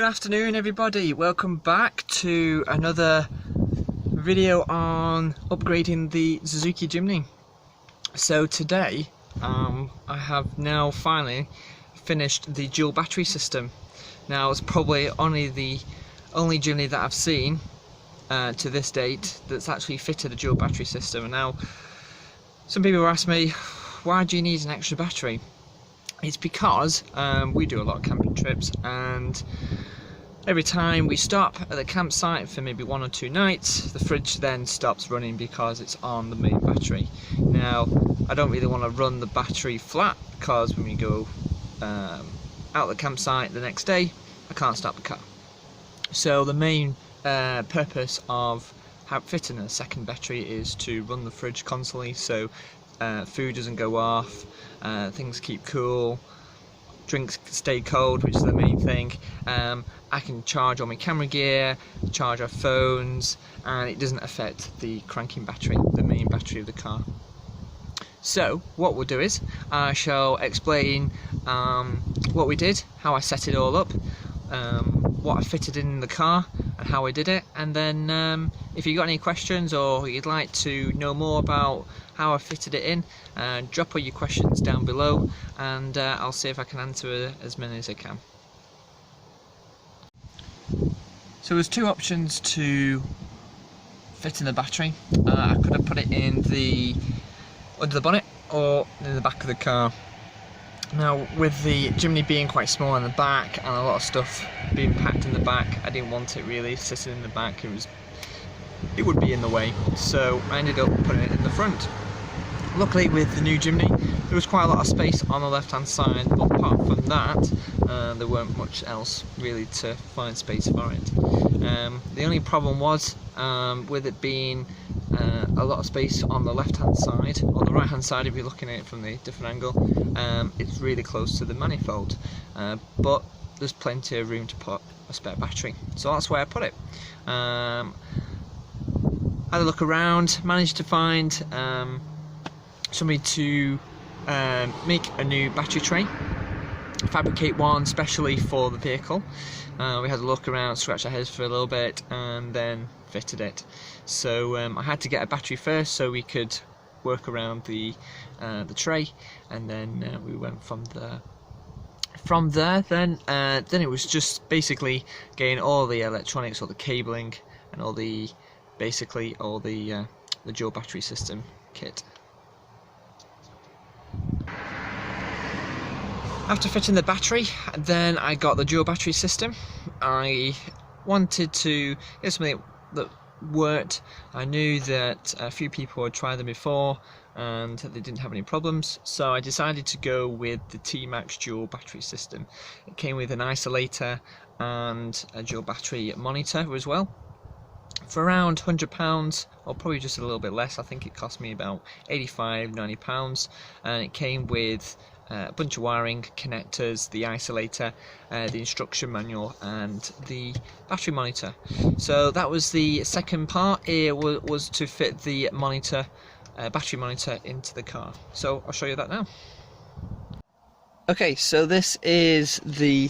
Good afternoon everybody, welcome back to another video on upgrading the Suzuki Jimny. So today I have now finally finished the dual battery system. Now it's probably the only Jimny that I've seen to this date that's actually fitted a dual battery system. And now some people ask me, why do you need an extra battery? It's because we do a lot of camping trips, and every time we stop at the campsite for maybe 1 or 2 nights, the fridge then stops running because it's on the main battery. Now, I don't really want to run the battery flat because when we go out the campsite the next day, I can't start the car. So the main purpose of fitting a second battery is to run the fridge constantly, so food doesn't go off, things keep cool, drinks stay cold, which is the main thing. I can charge all my camera gear, charge our phones, and it doesn't affect the cranking battery, the main battery of the car. So what we'll do is I shall explain what we did, how I set it all up, what I fitted in the car and how I did it, and then if you've got any questions or you'd like to know more about how I fitted it in, drop all your questions down below, and I'll see if I can answer as many as I can. So there's 2 options to fit in the battery. I could have put it in under the bonnet or in the back of the car. Now, with the Jimny being quite small in the back and a lot of stuff being packed in the back, I didn't want it really sitting in the back. It would be in the way, so I ended up putting it in the front. Luckily, with the new Jimny, there was quite a lot of space on the left hand side, but apart from that, there weren't much else really to find space for it. The only problem was, with it being a lot of space on the left hand side, or the right hand side if you're looking at it from the different angle, it's really close to the manifold, but there's plenty of room to put a spare battery, so that's where I put it. Had a look around, managed to find somebody to make a new battery tray, fabricate one specially for the vehicle. We had a look around, scratched our heads for a little bit, and then fitted it. So I had to get a battery first so we could work around the tray, and then we went from there. Then it was just basically getting all the electronics, all the cabling, and all the dual battery system kit. After fitting the battery, then I got the dual battery system. I wanted to get something that worked. I knew that a few people had tried them before and they didn't have any problems, so I decided to go with the Tmax dual battery system. It came with an isolator and a dual battery monitor as well. For around £100, or probably just a little bit less, I think it cost me about £85–90, and it came with a bunch of wiring, connectors, the isolator, the instruction manual, and the battery monitor. So that was the second part. It was to fit the monitor, battery monitor, into the car. So I'll show you that now. Okay, so this is the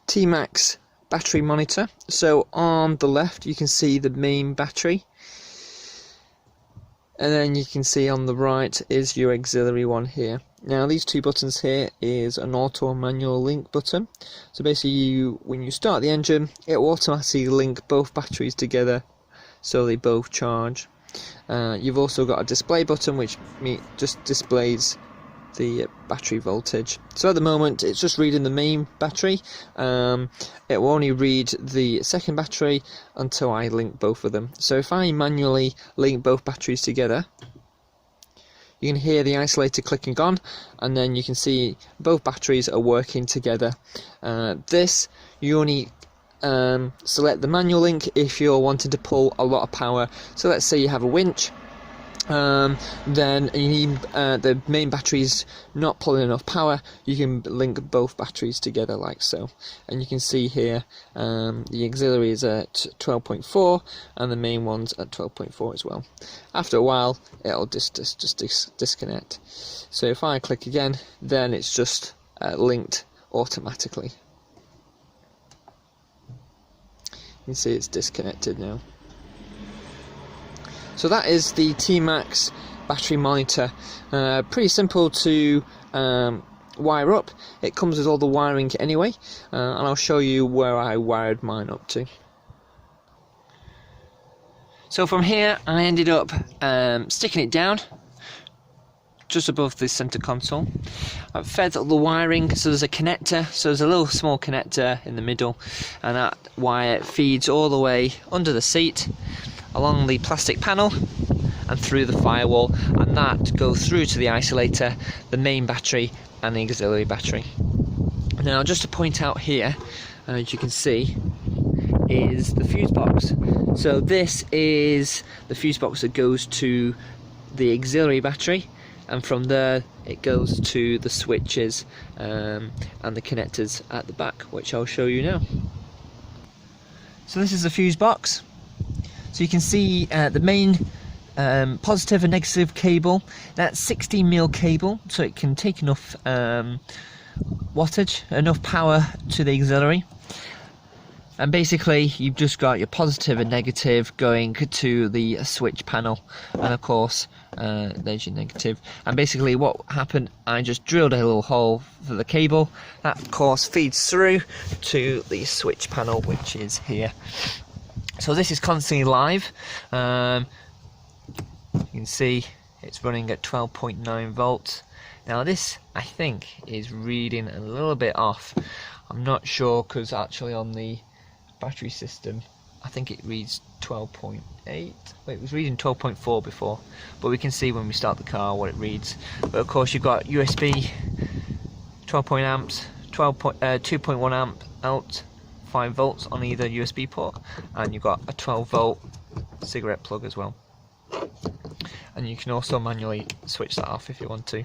Tmax battery monitor. So on the left you can see the main battery, and then you can see on the right is your auxiliary one here. Now these 2 buttons here is an auto and manual link button. So basically when you start the engine, it will automatically link both batteries together so they both charge. You've also got a display button which just displays the battery voltage. So at the moment it's just reading the main battery. It will only read the second battery until I link both of them. So if I manually link both batteries together, you can hear the isolator clicking on, and then you can see both batteries are working together. You only select the manual link if you're wanting to pull a lot of power. So let's say you have a winch, then you need the main battery's not pulling enough power, you can link both batteries together like so. And you can see here the auxiliary is at 12.4 and the main one's at 12.4 as well. After a while it'll just disconnect. So if I click again, then it's just linked automatically. You can see it's disconnected now. So that is the Tmax battery monitor. Pretty simple to wire up. It comes with all the wiring anyway, and I'll show you where I wired mine up to. So from here I ended up sticking it down just above the center console. I've fed all the wiring, so there's a connector, so there's a little small connector in the middle, and that wire feeds all the way under the seat, along the plastic panel and through the firewall, and that goes through to the isolator, the main battery and the auxiliary battery. Now just to point out here, as you can see, is the fuse box. So this is the fuse box that goes to the auxiliary battery, and from there it goes to the switches and the connectors at the back, which I'll show you now. So this is the fuse box. So you can see the main positive and negative cable. That's 16mm cable, so it can take enough wattage, enough power to the auxiliary. And basically you've just got your positive and negative going to the switch panel, and of course there's your negative. And basically what happened, I just drilled a little hole for the cable. That of course feeds through to the switch panel, which is here. So this is constantly live. You can see it's running at 12.9 volts. Now this, I think, is reading a little bit off. I'm not sure, because actually on the battery system I think it reads 12.8. Wait, it was reading 12.4 before, but we can see when we start the car what it reads. But of course you've got USB 12 amps, 2.1 amp out, 5 volts on either USB port, and you've got a 12 volt cigarette plug as well. And you can also manually switch that off if you want to.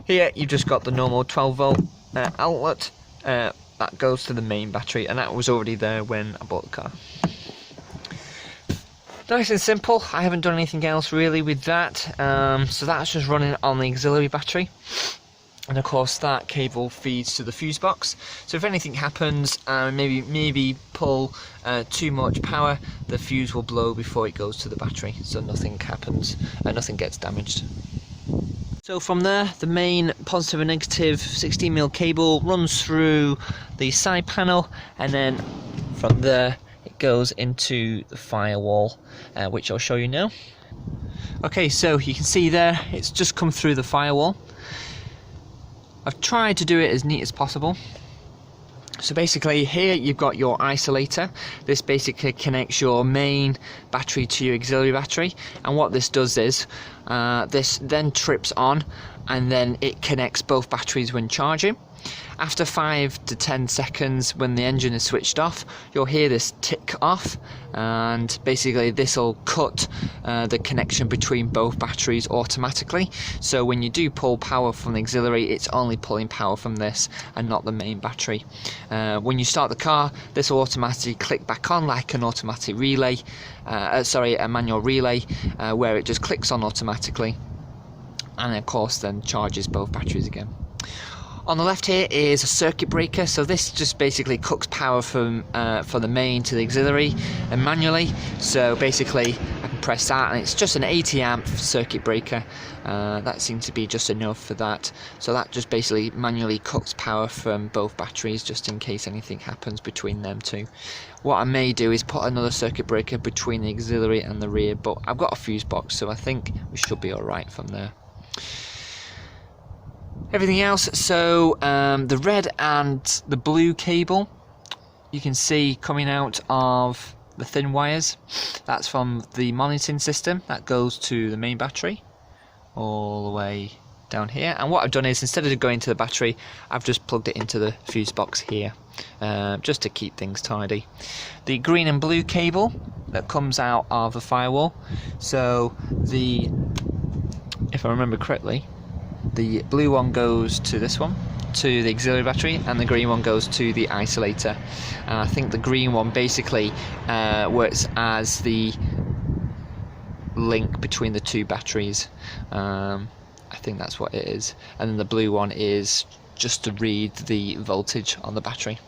Here you've just got the normal 12 volt outlet that goes to the main battery, and that was already there when I bought the car. Nice and simple. I haven't done anything else really with that. So that's just running on the auxiliary battery, and of course that cable feeds to the fuse box. So if anything happens, maybe pull too much power, the fuse will blow before it goes to the battery, so nothing happens, nothing gets damaged. So from there, the main positive and negative 16mm cable runs through the side panel, and then from there it goes into the firewall, which I'll show you now. Okay, so you can see there, it's just come through the firewall. I've tried to do it as neat as possible. So basically here you've got your isolator. This basically connects your main battery to your auxiliary battery, and what this does is this then trips on, and then it connects both batteries when charging. After 5 to 10 seconds, when the engine is switched off, you'll hear this tick off, and basically this will cut the connection between both batteries automatically. So when you do pull power from the auxiliary, it's only pulling power from this and not the main battery. When you start the car, this will automatically click back on like an automatic relay, a manual relay, where it just clicks on automatically, and of course then charges both batteries again. On the left here is a circuit breaker, so this just basically cooks power from the main to the auxiliary and manually. So basically I can press that, and it's just an 80 amp circuit breaker. That seems to be just enough for that. So that just basically manually cooks power from both batteries, just in case anything happens between them two. What I may do is put another circuit breaker between the auxiliary and the rear, but I've got a fuse box, so I think we should be alright from there. Everything else, so the red and the blue cable you can see coming out of the thin wires, that's from the monitoring system that goes to the main battery all the way down here. And what I've done is, instead of going to the battery, I've just plugged it into the fuse box here, just to keep things tidy. The green and blue cable that comes out of the firewall, so if I remember correctly, the blue one goes to this one, to the auxiliary battery, and the green one goes to the isolator. And I think the green one basically works as the link between the two batteries. I think that's what it is. And then the blue one is just to read the voltage on the battery.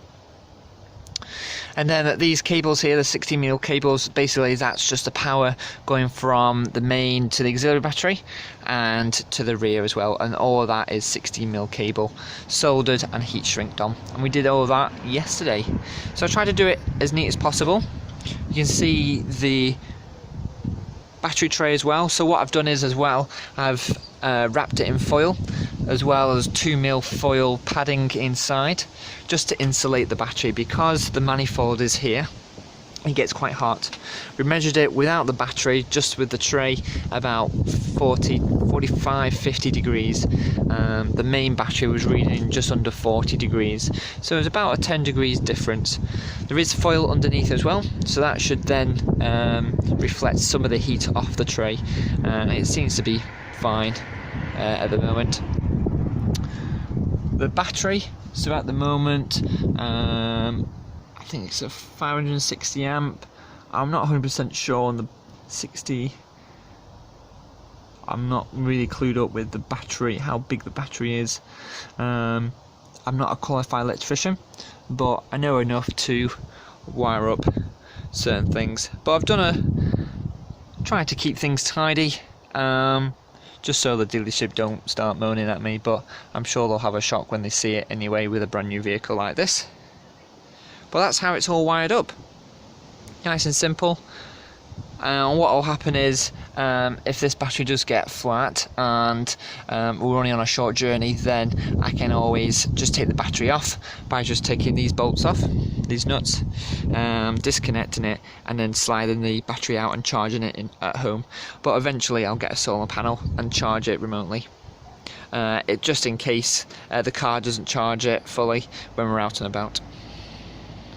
And then these cables here, the 60mm cables, basically that's just the power going from the main to the auxiliary battery and to the rear as well, and all of that is 60mm cable soldered and heat shrinked on, and we did all of that yesterday. So I tried to do it as neat as possible. You can see the battery tray as well. So what I've done is, as well, I've wrapped it in foil, as well as 2mm foil padding inside, just to insulate the battery, because the manifold is here. It gets quite hot. We measured it without the battery, just with the tray, about 45, 50 degrees. The main battery was reading just under 40 degrees, so it was about a 10 degrees difference. There is foil underneath as well, so that should then reflect some of the heat off the tray. It seems to be fine at the moment. The battery, so at the moment, I think it's a 560 amp. I'm not 100% sure on the 60. I'm not really clued up with the battery, how big the battery is. I'm not a qualified electrician, but I know enough to wire up certain things. But I've tried to keep things tidy, just so the dealership don't start moaning at me, but I'm sure they'll have a shock when they see it anyway with a brand new vehicle like this. But that's how it's all wired up. Nice and simple. And what will happen is, if this battery does get flat and we're only on a short journey, then I can always just take the battery off by just taking these bolts off, these nuts, disconnecting it, and then sliding the battery out and charging it at home. But eventually I'll get a solar panel and charge it remotely. Just in case the car doesn't charge it fully when we're out and about.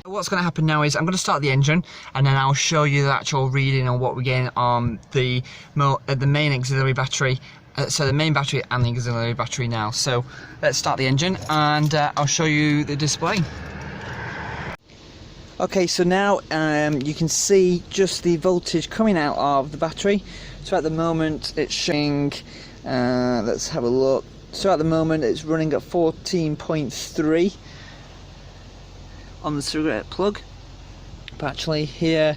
What's going to happen now is I'm going to start the engine, and then I'll show you the actual reading on what we're getting on the main auxiliary battery. So the main battery and the auxiliary battery now. So let's start the engine, and I'll show you the display. Okay, so now you can see just the voltage coming out of the battery. So at the moment it's showing, let's have a look. So at the moment it's running at 14.3 on the cigarette plug, but actually here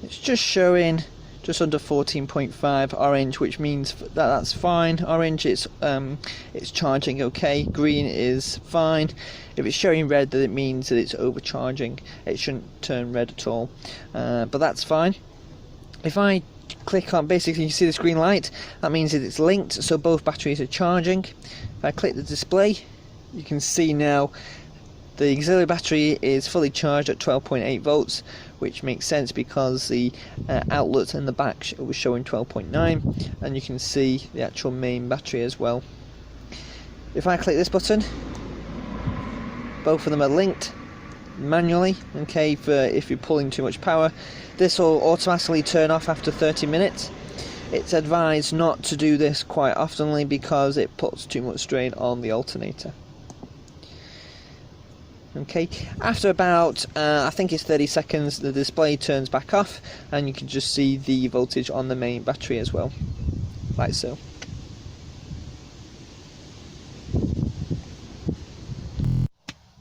it's just showing just under 14.5 orange, which means that's fine. Orange, it's charging okay. Green is fine. If it's showing red, then it means that it's overcharging. It shouldn't turn red at all, but that's fine. If I click on, basically you see this green light, that means that it's linked, so both batteries are charging. If I click the display, you can see now the auxiliary battery is fully charged at 12.8 volts, which makes sense because the outlet in the back was showing 12.9, and you can see the actual main battery as well. If I click this button, both of them are linked manually, okay, for if you're pulling too much power. This will automatically turn off after 30 minutes. It's advised not to do this quite oftenly because it puts too much strain on the alternator. Okay, after about I think it's 30 seconds, the display turns back off, and you can just see the voltage on the main battery as well, like so.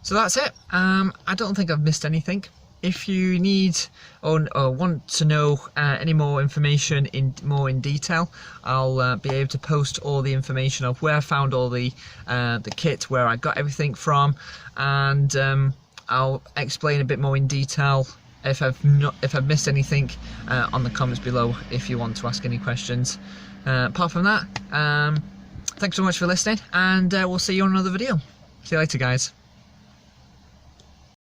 So that's it. I don't think I've missed anything. If you need or want to know any more information more in detail, I'll be able to post all the information of where I found all the kit, where I got everything from, and I'll explain a bit more in detail if I've missed anything on the comments below if you want to ask any questions. Apart from that, thanks so much for listening, and we'll see you on another video. See you later, guys.